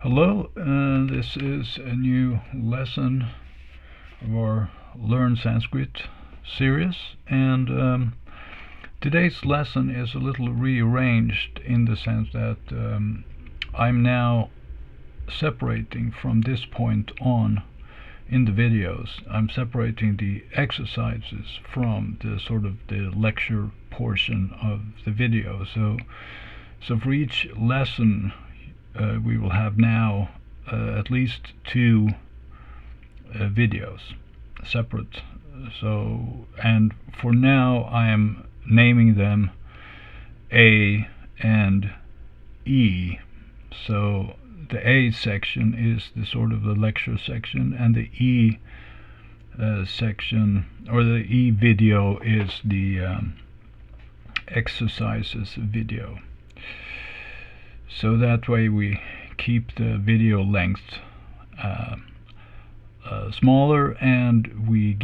Hello, this is a new lesson of our Learn Sanskrit series, and today's lesson is a little rearranged in the sense that I'm now separating from this point on in the videos. I'm separating the exercises from the sort of the lecture portion of the video. So for each lesson we will have now at least two videos separate. And for now I am naming them A and E. So the A section is the sort of the lecture section, and the E section, or the E video, is the exercises video. So that way we keep the video length smaller, and we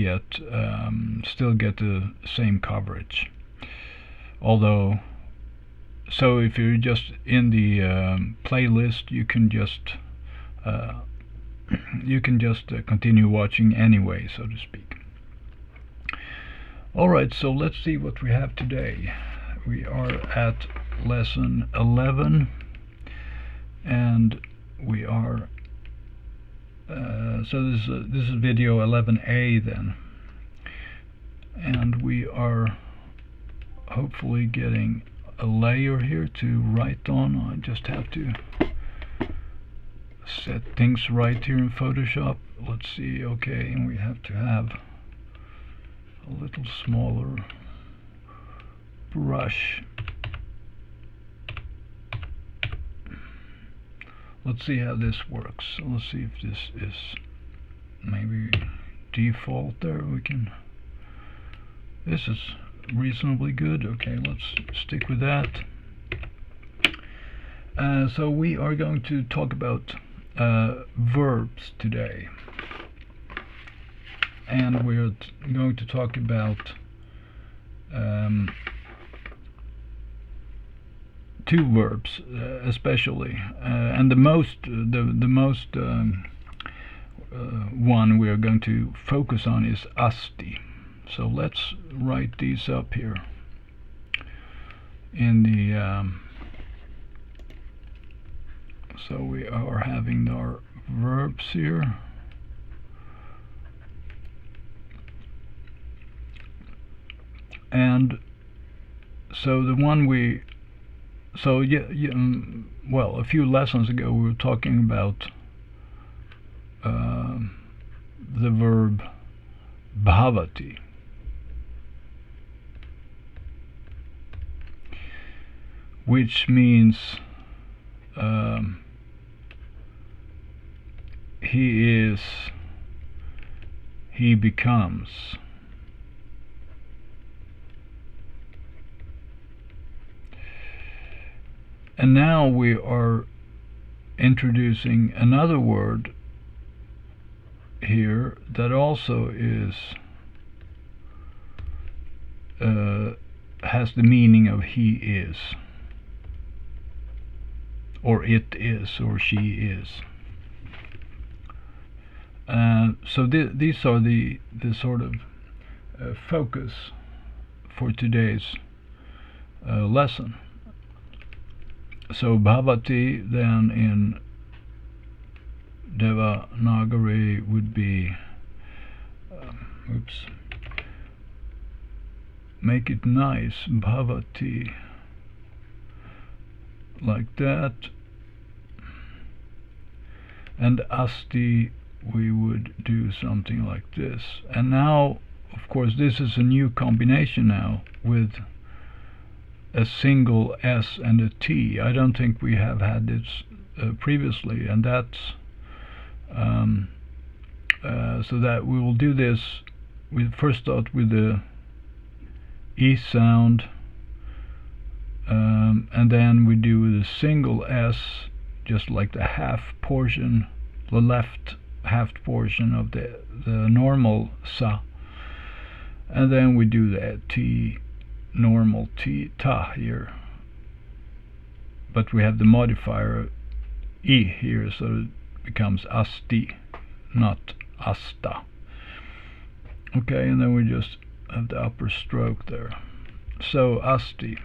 still get the same coverage. Although, so if you're just in the playlist, you can just continue watching anyway, so to speak. Alright, so let's see what we have today. We are at lesson 11, and we are so this is video 11a then, and we are hopefully getting a layer here to write on. I just have to set things right here in Photoshop. Let's see. Okay, and we have to have a little smaller brush. Let's see how this works. Let's see if this is maybe default there. This is reasonably good. Okay, let's stick with that. So we are going to talk about verbs today, and we're going to talk about two verbs especially, and the most one we are going to focus on is asti. So let's write these up here in the so we are having our verbs here, and so the one well, a few lessons ago we were talking about the verb bhavati, which means he becomes. And now we are introducing another word here that also has the meaning of he is, or it is, or she is. So these are the sort of focus for today's lesson. So bhavati then in Devanagari would be make it nice, bhavati, like that. And asti we would do something like this. And now, of course, this is a new combination now with a single S and a T. I don't think we have had this previously, and that's so that we will do this. We first start with the E sound, and then we do the single S, just like the half portion, the left half portion of the normal sa, and then we do the T, normal T, ta here, but we have the modifier E here, so it becomes asti, not asta. Okay, and then we just have the upper stroke there. So asti.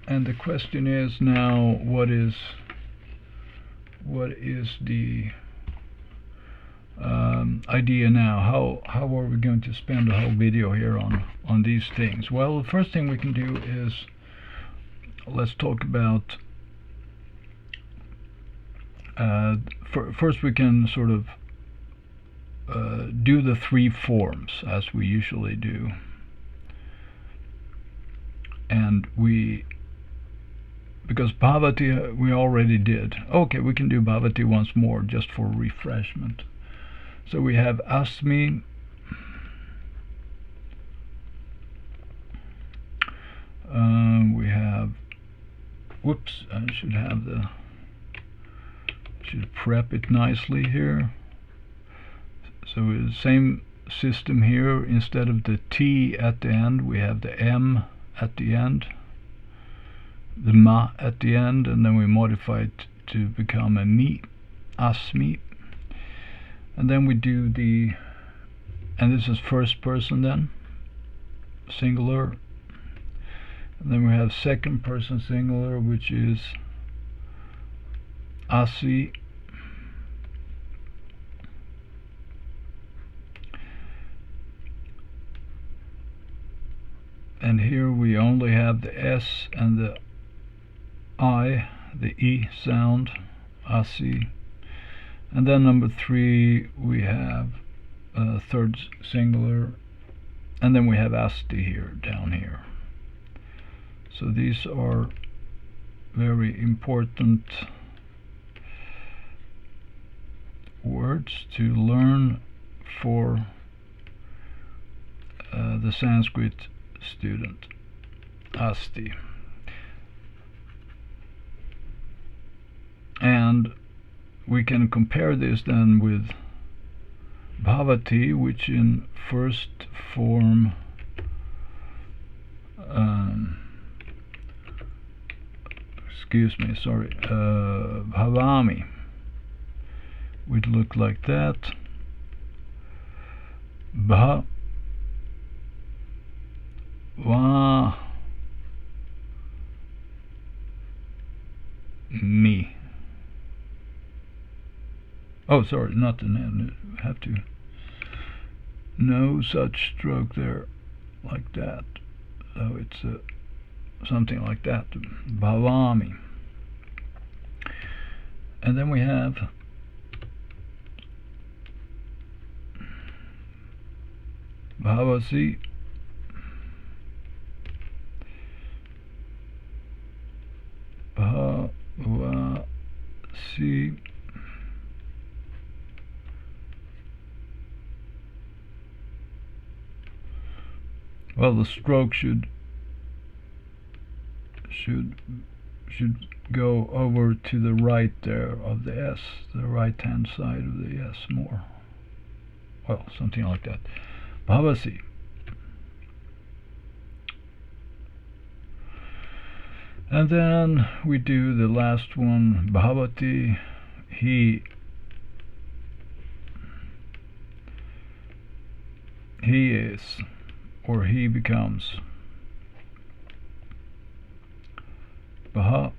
And the question is now, what is the idea now? How are we going to spend the whole video here on these things? Well, the first thing we can do is let's talk about first we can sort of do the three forms as we usually do, and because bhavati we already did. Okay, we can do bhavati once more just for refreshment. So we have asmi, we have, whoops, I should prep it nicely here. So the same system here. Instead of the T at the end, we have the M at the end, the ma at the end, and then we modify it to become a mi, asmi. And then we do and this is first person then, singular. And then we have second person singular, which is asi. And here we only have the S and the I, the E sound, asi. And then number 3 we have third singular, and then we have asti here, down here. So these are very important words to learn for the Sanskrit student, asti. And we can compare this then with bhavati, which in first form bhavami would look like that. Bha va mi. Oh, sorry, not the name. Have to no such stroke there, like that. So it's something like that. Bhavami. And then we have bhavasi, bhavasi, well, the stroke should go over to the right there of the S, the right hand side of the S more. Well, something like that. Bhavasi. And then we do the last one, bhavati. He is, or he becomes. Bhavati.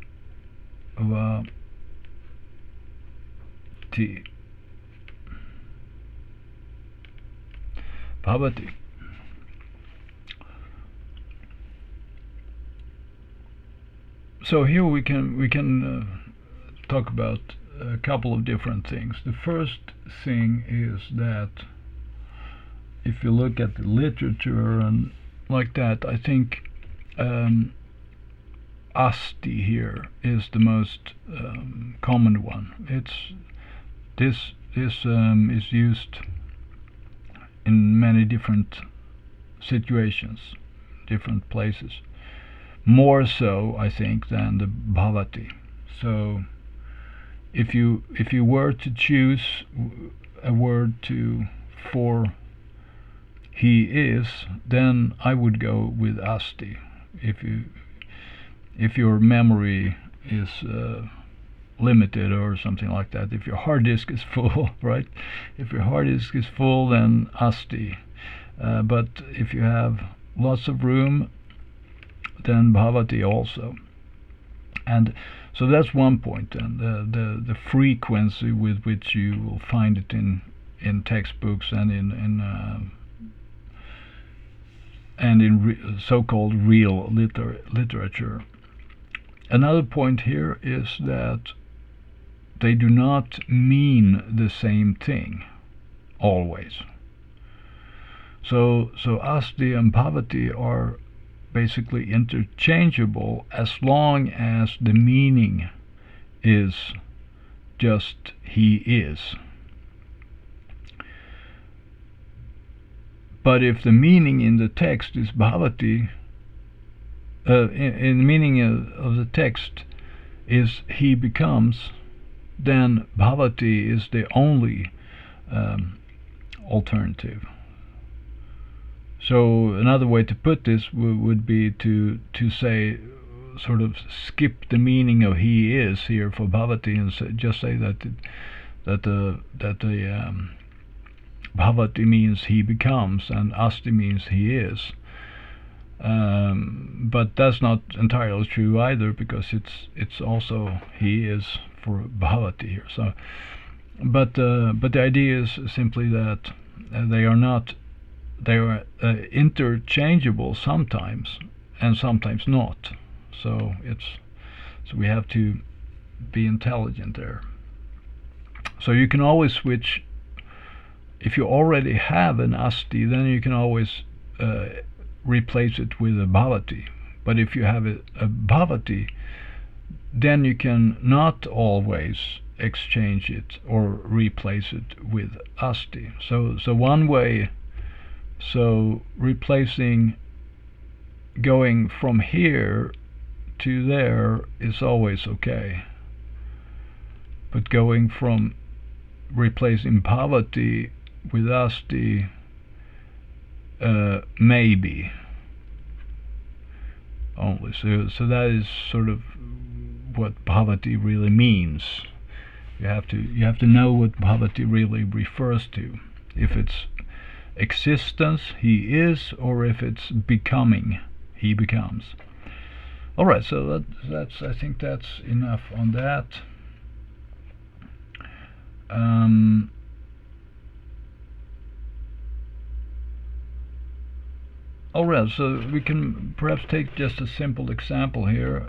Bhavati. So here we can talk about a couple of different things. The first thing is that if you look at the literature and like that, I think asti here is the most common one. This is used in many different situations, different places. More so, I think, than the bhavati. So if you were to choose a word for he is, then I would go with asti. If your memory is limited or something like that, if your hard disk is full, right? If your hard disk is full, then asti. But if you have lots of room, then bhavati also. And so that's one point, and the frequency with which you will find it in textbooks and in so-called real literature. Another point here is that they do not mean the same thing always. So asti and bhavati are basically interchangeable as long as the meaning is just he is. But if the meaning in the text is bhavati, in the meaning of the text is he becomes, then bhavati is the only alternative. So another way to put this would be to say, sort of skip the meaning of he is here for bhavati and just say that the bhavati means he becomes and asti means he is. But that's not entirely true either, because it's also he is for bhavati here. So, but the idea is simply that they are interchangeable sometimes and sometimes not. So we have to be intelligent there. So you can always switch. If you already have an asti, then you can always replace it with a bhavati. But if you have a bhavati, then you can not always exchange it or replace it with asti. So one way, so replacing, going from here to there is always okay. But going from replacing bhavati with asti, maybe only. So that is sort of what bhavati really means. You have to know what bhavati really refers to. If it's existence, he is, or if it's becoming, he becomes. All right, so that's I think that's enough on that. All right, so we can perhaps take just a simple example here.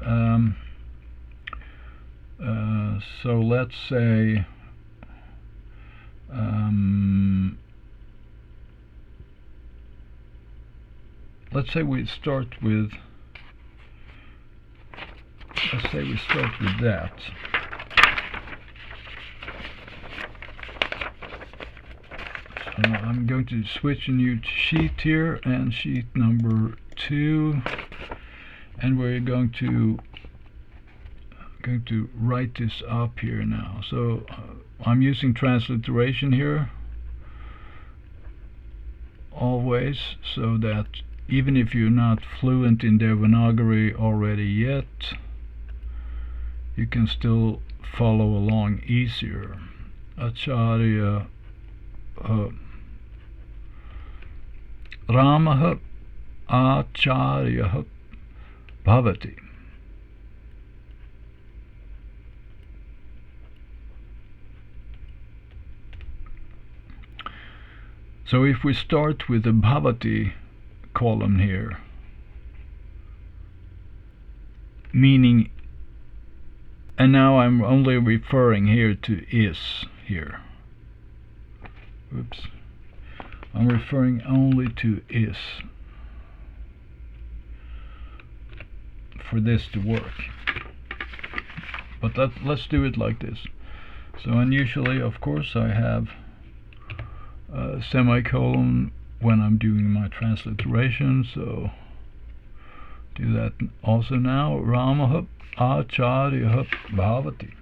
So let's say we start with that. So I'm going to switch a new sheet here, and sheet number 2, and we're going to write this up here now. So I'm using transliteration here always, so that even if you're not fluent in Devanagari already yet, you can still follow along easier. Acharya Ramah Acharya Bhavati. So if we start with the bhavati column here, meaning, and now I'm only referring here to is here. Oops. I'm referring only to is for this to work. But let's do it like this. So unusually, of course, I have a semicolon when I'm doing my transliteration, so do that also now. Ramah Acharya Bhavati.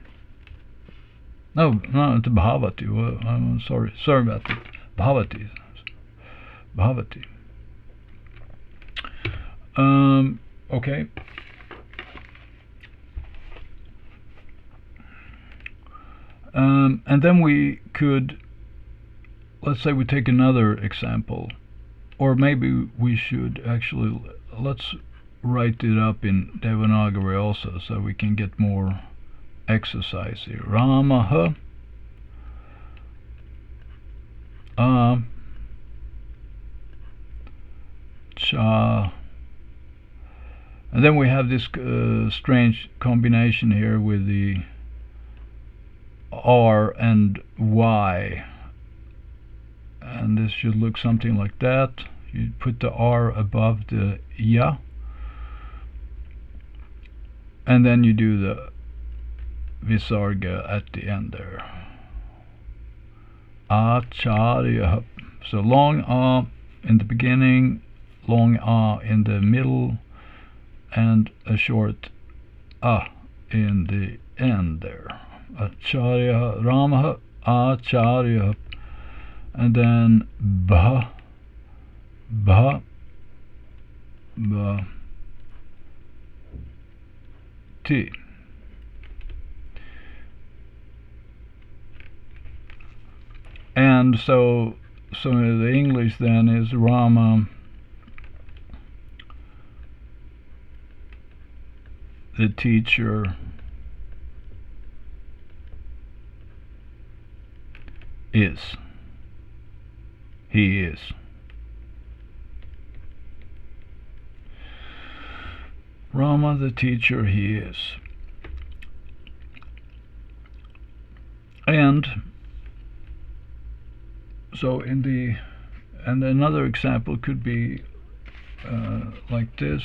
No, the Bhavati. Well, I'm sorry about that. Bhavati. bhavati. Okay. And then we could, let's say we take another example, or maybe we should actually, let's write it up in Devanagari also, so we can get more exercise here. Ramaha cha. And then we have this strange combination here with the R and Y, and this should look something like that. You put the R above the ya, and then you do the visarga at the end there. Acharya. So long A in the beginning, long A in the middle, and a short A in the end there. Acharya Ramaha Acharya, and then Bha Ti. And so the English then is Rama the teacher is. He is. Rama the teacher, he is. And so and another example could be like this.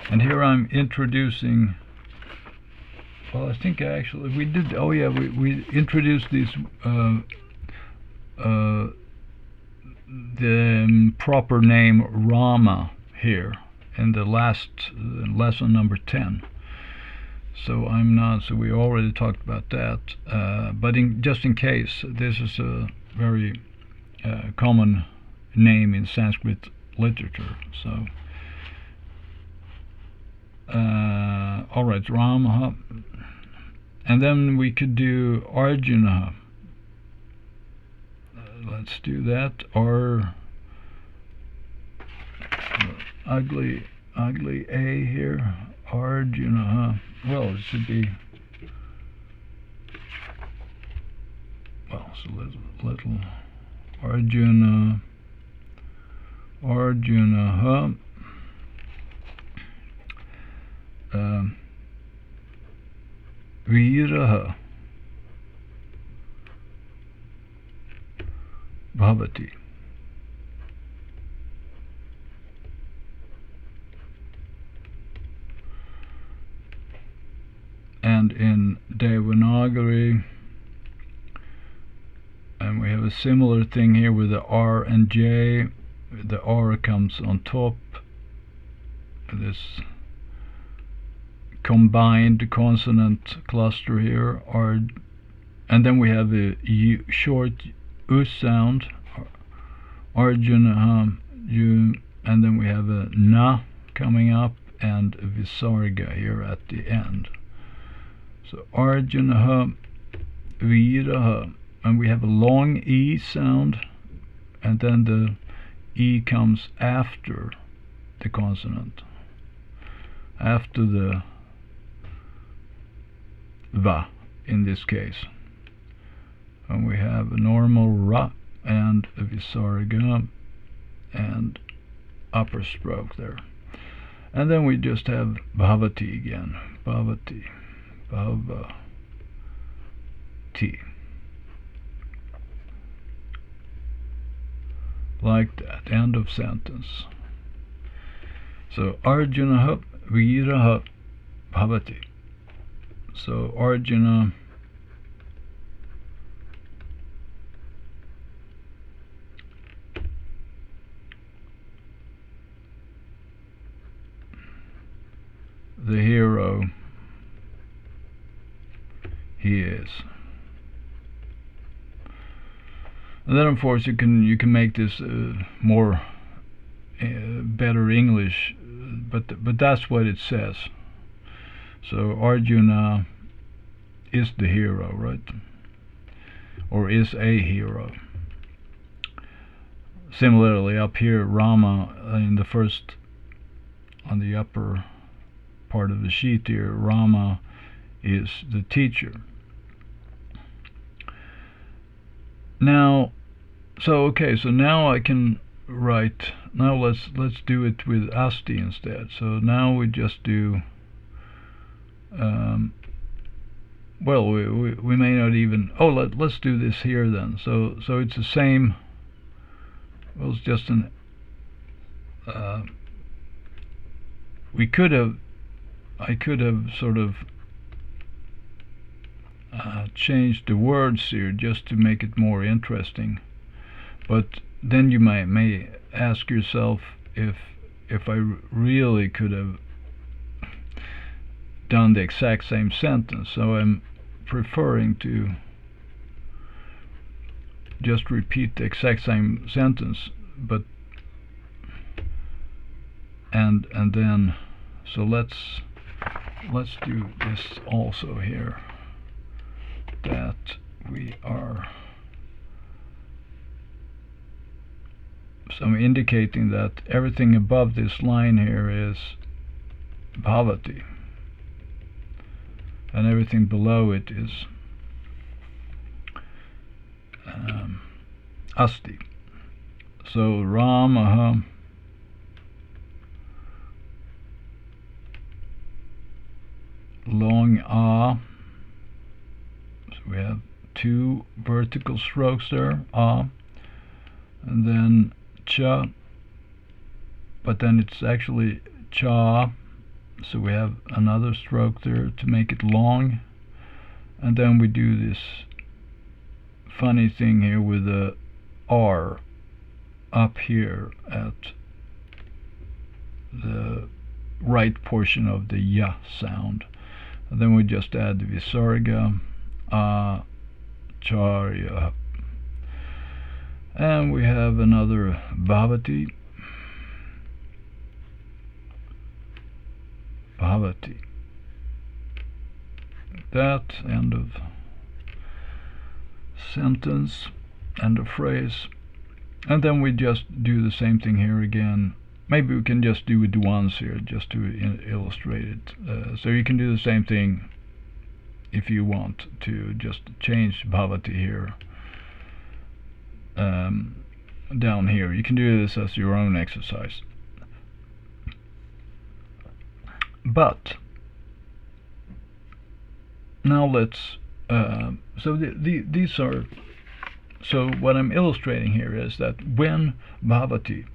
And here I'm introducing, well, I think actually we did, oh yeah, we introduced these the proper name Rama here in the last lesson number 10. So we already talked about that, but just in case, this is a very common name in Sanskrit literature. So alright, Rama, and then we could do Arjuna. Let's do that. Or ugly A here. Arjuna. Well, it should be. Well, it's a little Arjuna. Viraha bhavati. And in Devanagari, and we have a similar thing here with the R and J. The R comes on top, this combined consonant cluster here, R, and then we have a short U sound, Arjuna, and then we have a Na coming up and a visarga here at the end. So Arjuna, Viraha, and we have a long E sound, and then the E comes after the consonant, after the Va in this case. And we have a normal Ra and a visarga and upper stroke there. And then we just have bhavati again. Bhavati. Bhavati. Like that. End of sentence. So Arjuna Viraha Bhavati. So Arjuna the hero, he is. And then of course you can make this more better English, but that's what it says. So Arjuna is the hero, right? Or is a hero. Similarly, up here, Rama in the first, on the upper part of the sheet here, Rama is the teacher. Now, so now I can write. Now let's do it with asti instead. So now we just do. Well, we may not even. Oh, let's do this here then. So it's the same. Well, it's just an. I could have sort of changed the words here just to make it more interesting, but then you may ask yourself if I really could have done the exact same sentence. So I'm preferring to just repeat the exact same sentence, but and then so let's do this also here, that we are, so I'm indicating that everything above this line here is bhavati, and everything below it is asti. So Ramaha long a, so we have two vertical strokes there, a, and then cha, but then it's actually cha, so we have another stroke there to make it long, and then we do this funny thing here with the R up here at the right portion of the ya sound, and then we just add the visarga, acharya, and we have another bhavati, that end of sentence, end of phrase. And then we just do the same thing here again. Maybe we can just do it once here just to illustrate it. So you can do the same thing if you want to just change bhavati here, down here. You can do this as your own exercise. But now let's these are, so what I'm illustrating here is that when bhavati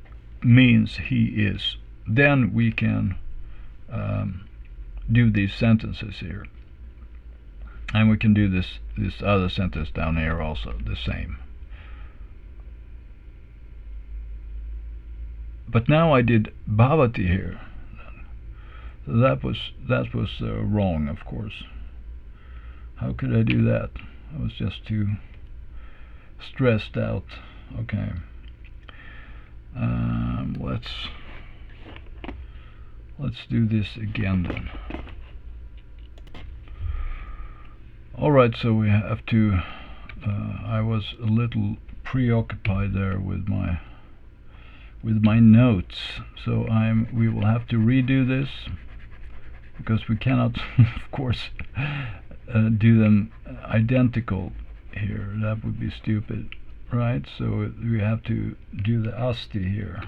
means he is, then we can do these sentences here, and we can do this other sentence down here also the same. But now I did bhavati here, so that was wrong, of course. How could I do that? I was just too stressed out. Okay. Let's do this again then. Alright, so we have to I was a little preoccupied there with my notes, so we will have to redo this, because we cannot of course do them identical here. That would be stupid, right? So we have to do the asti here.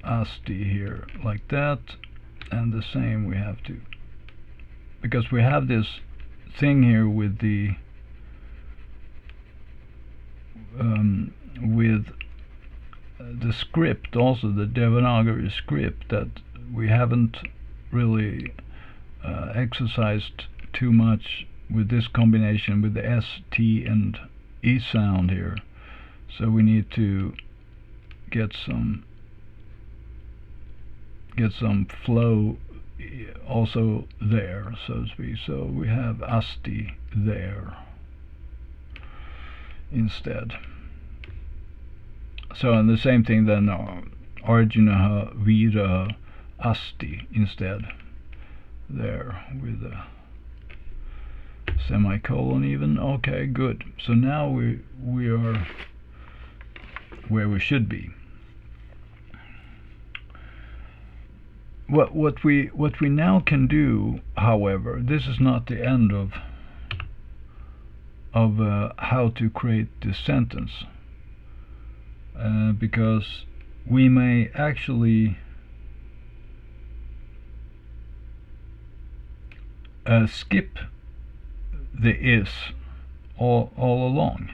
Asti here like that, and the same we have to, because we have this thing here with the script, also the Devanagari script, that we haven't really exercised too much with this combination with the S, T, and E sound here. So we need to get some flow also there, so to speak. So we have asti there. instead. So, and the same thing then, Arjunaha Viraha Asti instead, there with a semicolon even. Okay, good. So now we are where we should be. What we now can do, however, this is not the end of how to create this sentence, because we may actually skip the is all along,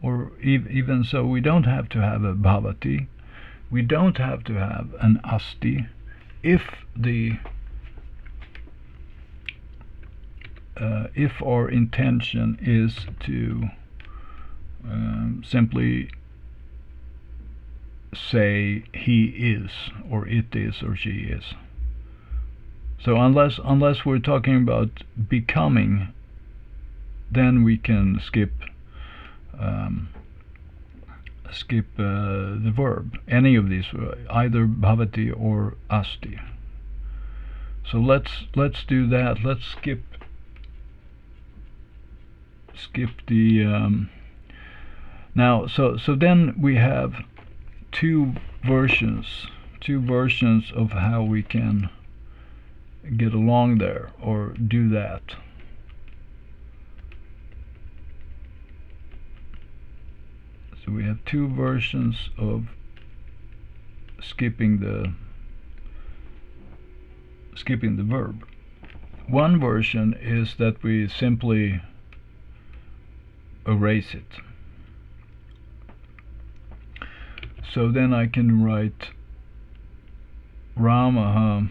or even so we don't have to have a bhavati, we don't have to have an asti if our intention is to simply say he is, or it is, or she is. So unless we're talking about becoming, then we can skip the verb, any of these, either bhavati or asti. So let's do that. Let's skip the now. So then we have two versions of how we can get along there or do that. So we have two versions of skipping the verb. One version is that we simply erase it. So then I can write Ramaha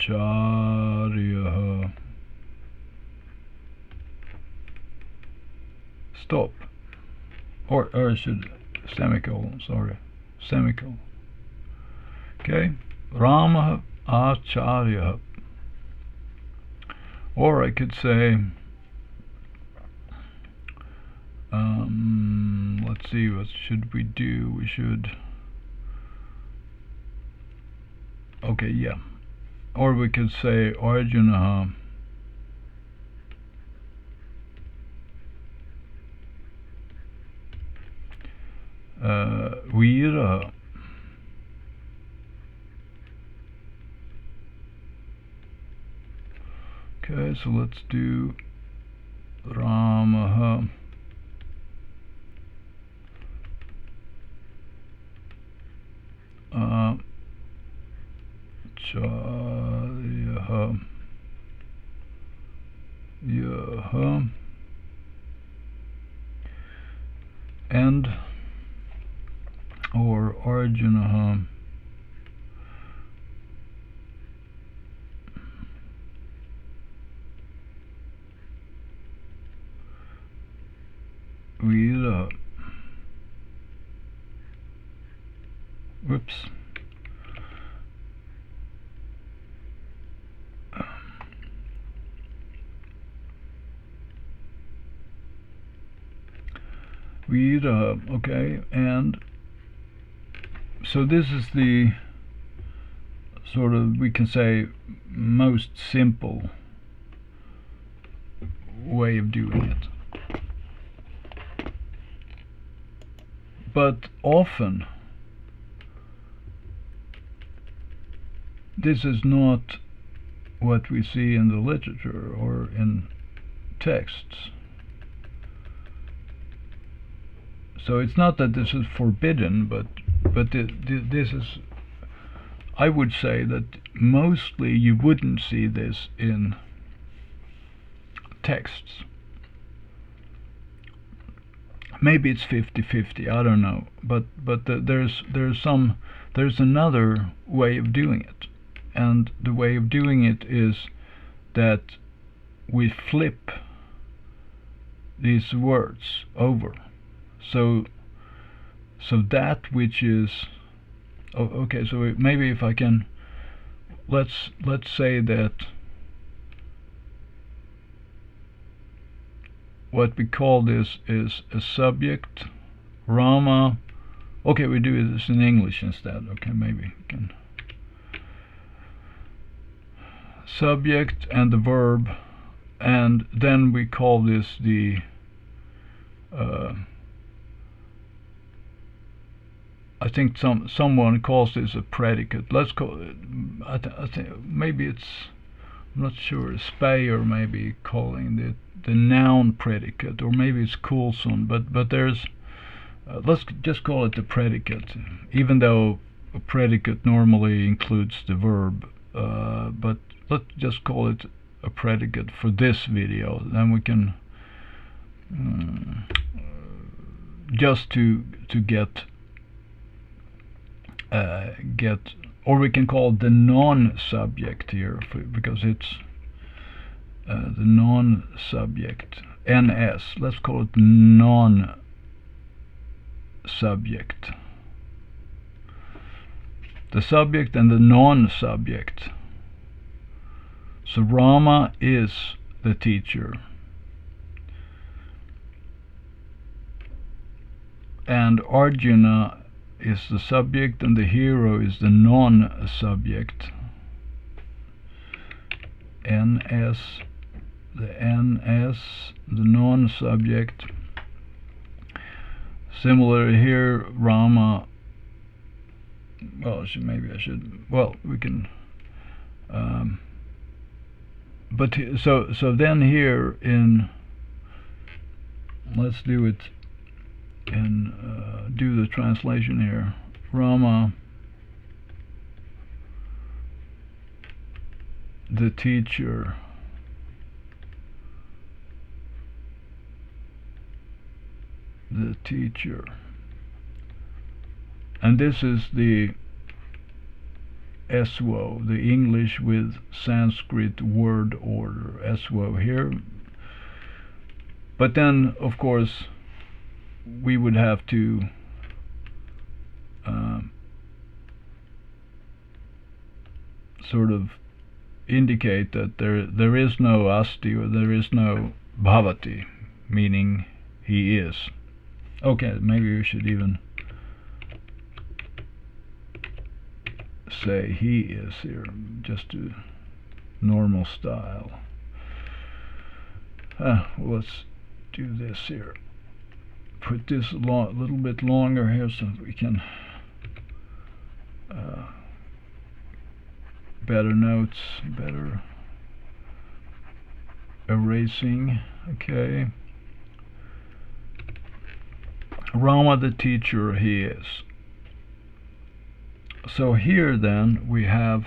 Acharyaha. Stop. Or I should semicolon, sorry. Semicolon. Okay. Rama Acharya. Or I could say, let's see, what should we do? We should, okay, yeah. Or we could say Arjuna Vira. Okay, so let's do Ramaha Acharyaha Yaha and or Arjunaha Vira. Whoops. Vira, okay, and so this is the sort of, we can say, most simple way of doing it. But often this is not what we see in the literature or in texts. So it's not that this is forbidden, but this is, I would say that mostly you wouldn't see this in texts. Maybe it's 50-50, I don't know, but there's another way of doing it, and the way of doing it is that we flip these words over. So that which is, okay, so maybe if I can let's say that what we call this is a subject, Rama. Okay, we do this in English instead. Okay, maybe we can. Subject and the verb, and then we call this the I think someone calls this a predicate. Let's call it. I think maybe it's. I'm not sure. Speyer maybe calling the noun predicate, or maybe it's Coulson. But there's. Let's just call it the predicate, even though a predicate normally includes the verb. But let's just call it a predicate for this video. Then we can just to get. Or we can call it the non-subject here, because it's the non-subject, NS. Let's call it non-subject. The subject and the non-subject. So Rama is the teacher, and Arjuna is the subject, and the hero is the non-subject. NS, the non-subject. Similar here, Rama. Well, maybe I should. Well, we can. But so then here in. Let's do it. And do the translation here. Rama, the teacher, and this is the SWO, the English with Sanskrit word order, SWO here. But then, of course, we would have to sort of indicate that there is no asti, or there is no bhavati, meaning he is. Okay, maybe we should even say he is here, just to normal style. Let's do this here. Put this a little bit longer here so we can better notes, better erasing. Okay. Rama the teacher, he is. So here then we have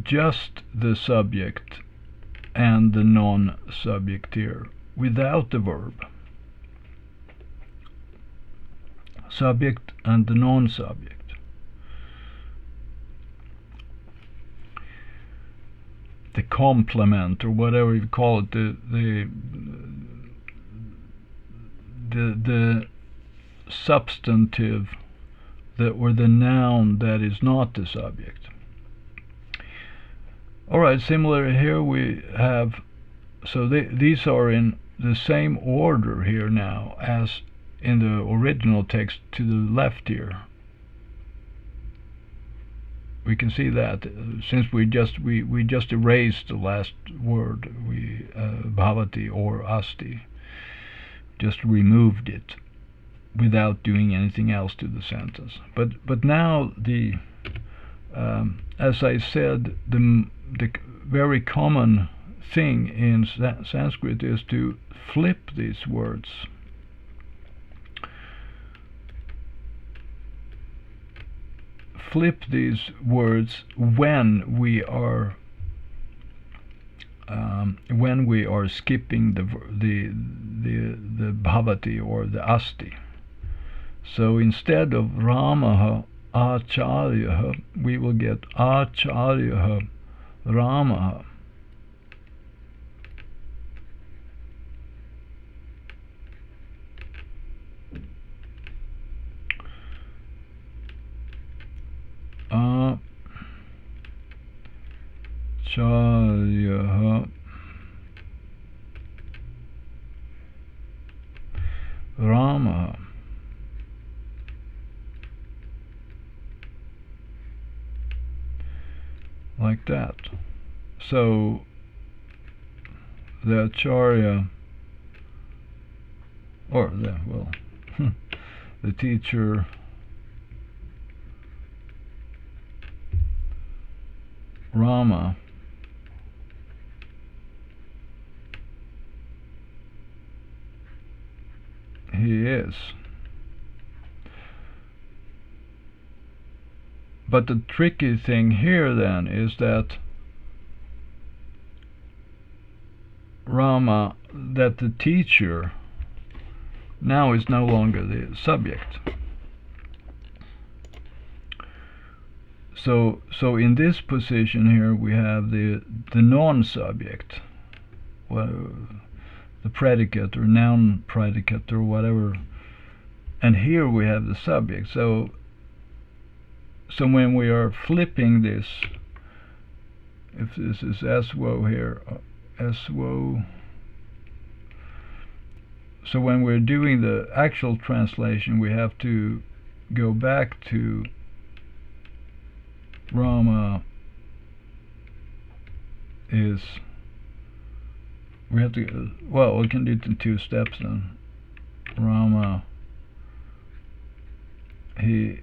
just the subject and the non-subject here, without the verb. Subject and the non-subject. The complement, or whatever you call it, the substantive, or the noun that is not the subject. Alright, similar here we have, so these are in the same order here now as in the original text to the left here. We can see that since we just erased the last word, bhavati or asti, just removed it without doing anything else to the sentence. But now as I said, the very common thing in Sanskrit is to flip these words. Flip these words when we are skipping the bhavati or the asti. So instead of Ramaha Acharyaha, we will get Acharyaha Ramaha. Acharya Rama. Like that. So the Acharya, or the teacher Rama he is. But the tricky thing here then is that Rama, that the teacher now is no longer the subject. So in this position here we have the non-subject, well, the predicate or noun predicate or whatever, and here we have the subject. So when we are flipping this, if this is SWO here, SWO, so when we're doing the actual translation we have to go back to Rama is, we have to, well, we can do it in 2 steps then. Rama, he,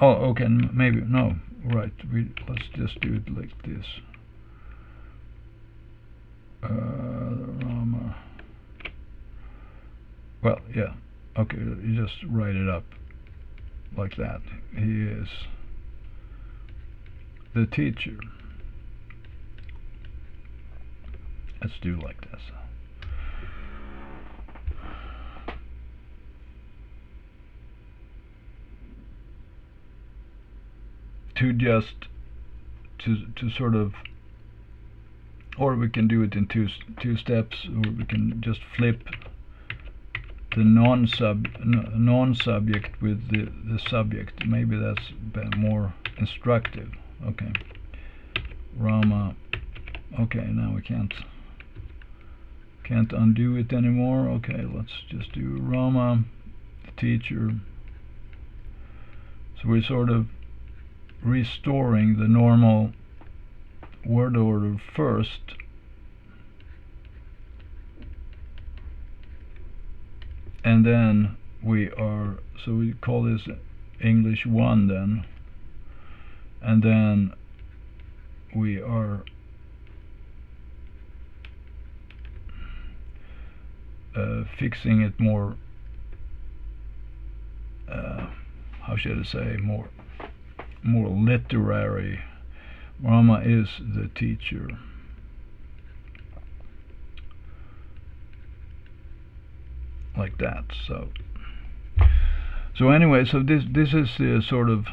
oh, okay, maybe, no, right, let's just do it like this. Rama, well, yeah, okay, you just write it up like that. He is the teacher. Let's do like this. To sort of, or we can do it in two steps, or we can just flip the non-subject with the subject. Maybe that's more instructive. Okay, Rama. Okay, now we can't undo it anymore. Okay, let's just do Rama, the teacher. So we're sort of restoring the normal word order first, and then we call this English 1 then, and then we are fixing it more, how should I say, more literary. Rama is the teacher. Like that. So anyway, so this is the sort of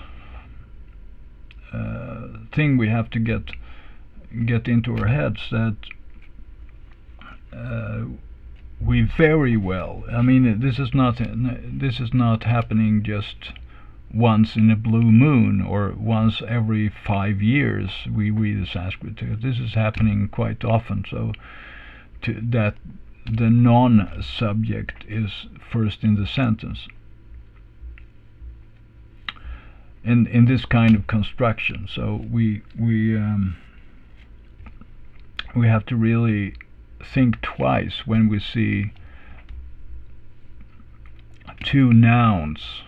thing we have to get into our heads, that we very well, I mean, this is not happening just once in a blue moon or once every 5 years we read the Sanskrit. This is happening quite often, so that the non-subject is first in the sentence in this kind of construction. So we have to really think twice when we see 2 nouns,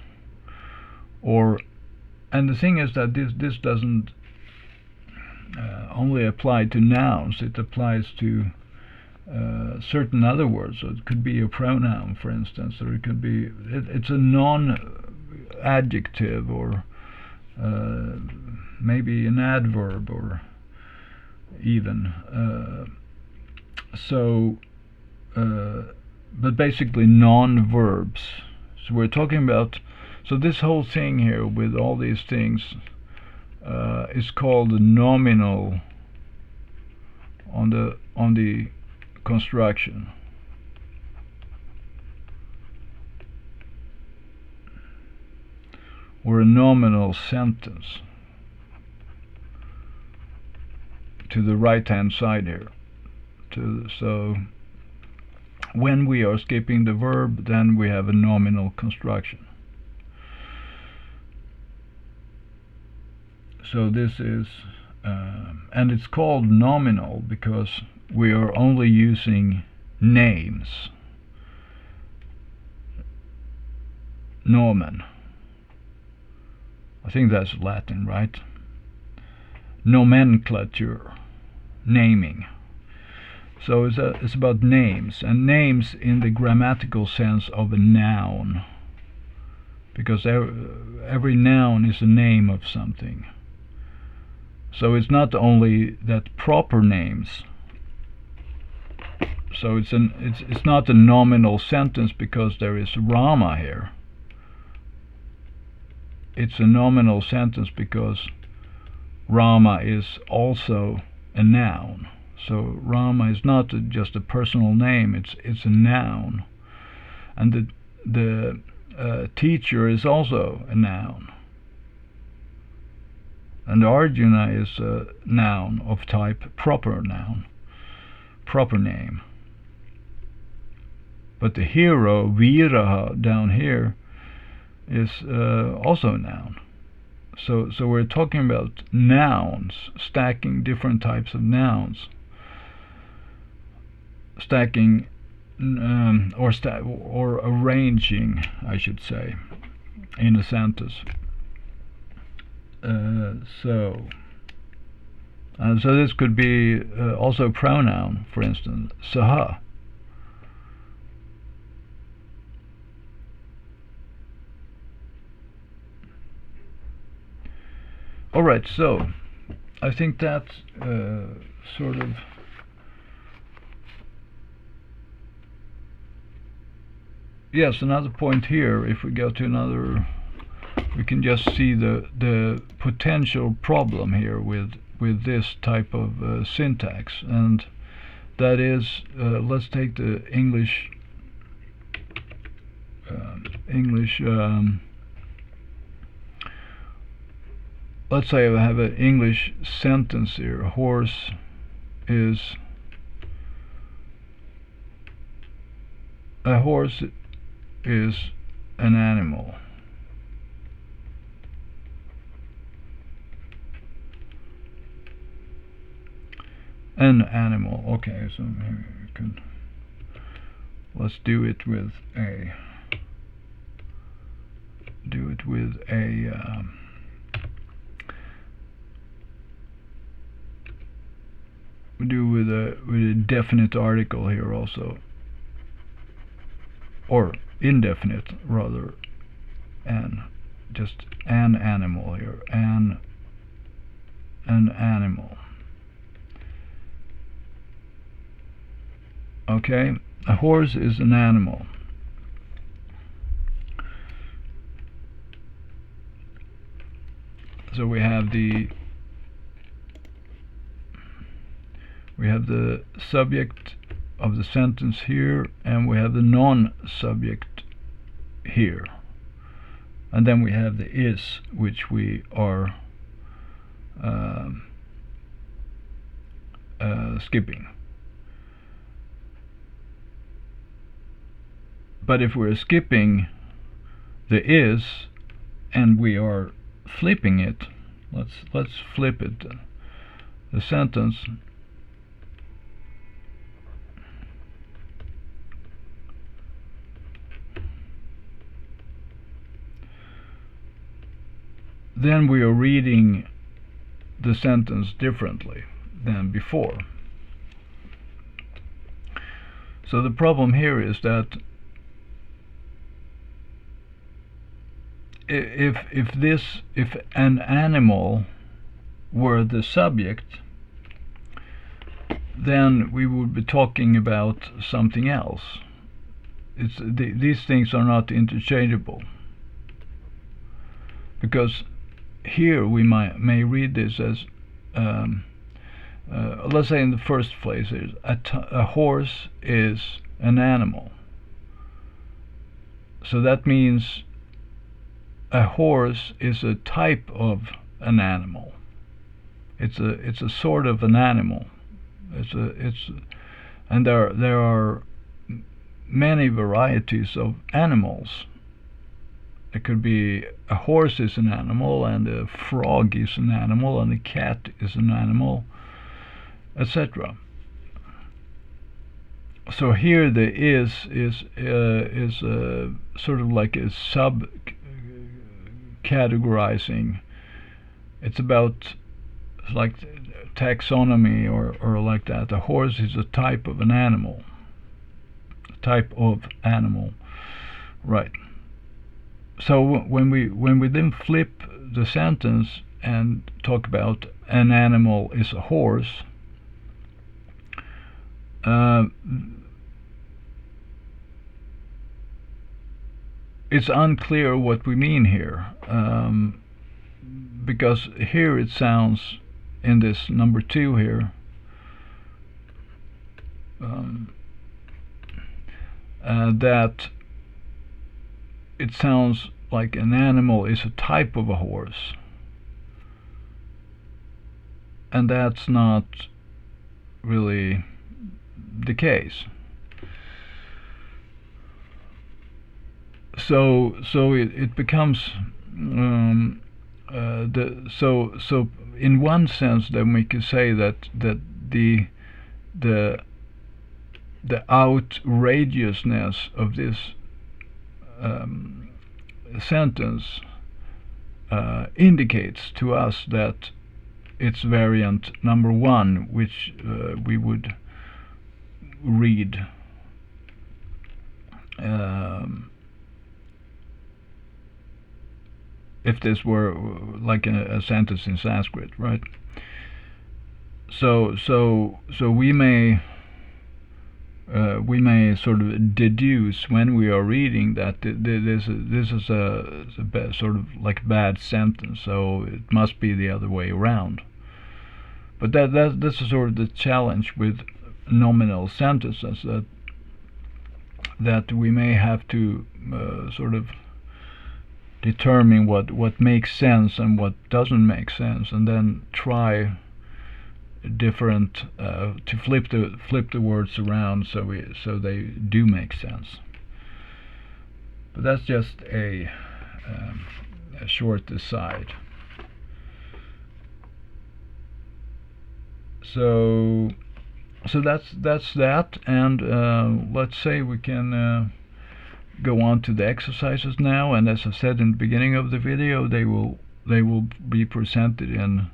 and the thing is that this doesn't only apply to nouns, it applies to certain other words. So it could be a pronoun, for instance, or it could be it's a non-adjective, or maybe an adverb, or even but basically non-verbs. So we're talking about, so this whole thing here with all these things is called the nominal on the construction, or a nominal sentence. to the right hand side here. So when we are skipping the verb, then we have a nominal construction. So this is, and it's called nominal because we are only using names. Nomen. I think that's Latin, right? Nomenclature, naming. So it's about names, and names in the grammatical sense of a noun, because every noun is a name of something. So it's not only that proper names. So it's not a nominal sentence because there is Rama here. It's a nominal sentence because Rama is also a noun. So Rama is not just a personal name, it's a noun. And the teacher is also a noun. And Arjuna is a noun of type proper noun, proper name. But the hero, Viraha, down here is also a noun. So we're talking about nouns, stacking different types of nouns, stacking or arranging, I should say, in a sentence. So this could be also a pronoun, for instance, saha. Alright, so I think that's sort of yes, another point here. If we go to another, we can just see the potential problem here with this type of syntax, and that is, let's take the English let's say I have an English sentence here. A horse is an animal. An animal. Okay, so maybe we can, let's do it with a we do with a definite article here also, or indefinite rather, and just an animal here, an animal. Okay, a horse is an animal. So we have the subject of the sentence here, and we have the non-subject here, and then we have the is, which we are skipping. But if we're skipping the is and we are flipping it, let's flip it, the sentence. Then we are reading the sentence differently than before. So the problem here is that if an animal were the subject, then we would be talking about something else. These things are not interchangeable, because here we may read this as let's say in the first place a horse is an animal. So that means a horse is a type of an animal. It's a sort of an animal. And there are many varieties of animals. It could be a horse is an animal, and a frog is an animal, and a cat is an animal, etc. So here the is sort of like a sub categorizing. It's about like taxonomy or like that. A horse is a type of an animal. Right. So when we then flip the sentence and talk about an animal is a horse, it's unclear what we mean here, because here it sounds, in this number 2 here, that it sounds like an animal is a type of a horse, and that's not really the case. So it becomes so in one sense then we could say that the outrageousness of this sentence indicates to us that it's variant number 1, which we would read if this were like a sentence in Sanskrit, right? So we may sort of deduce when we are reading that this is a sort of like bad sentence, so it must be the other way around. But that's sort of the challenge with nominal sentences, that we may have to sort of determine what makes sense and what doesn't make sense, and then try different to flip the words around so they do make sense. But that's just a short aside. So that's that, and let's say we can go on to the exercises now. And as I said in the beginning of the video, they will be presented in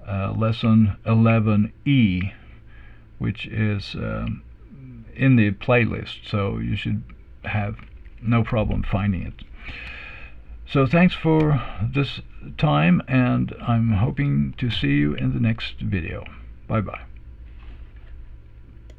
lesson 11E, which is in the playlist, so you should have no problem finding it. So thanks for this time, and I'm hoping to see you in the next video. Bye bye.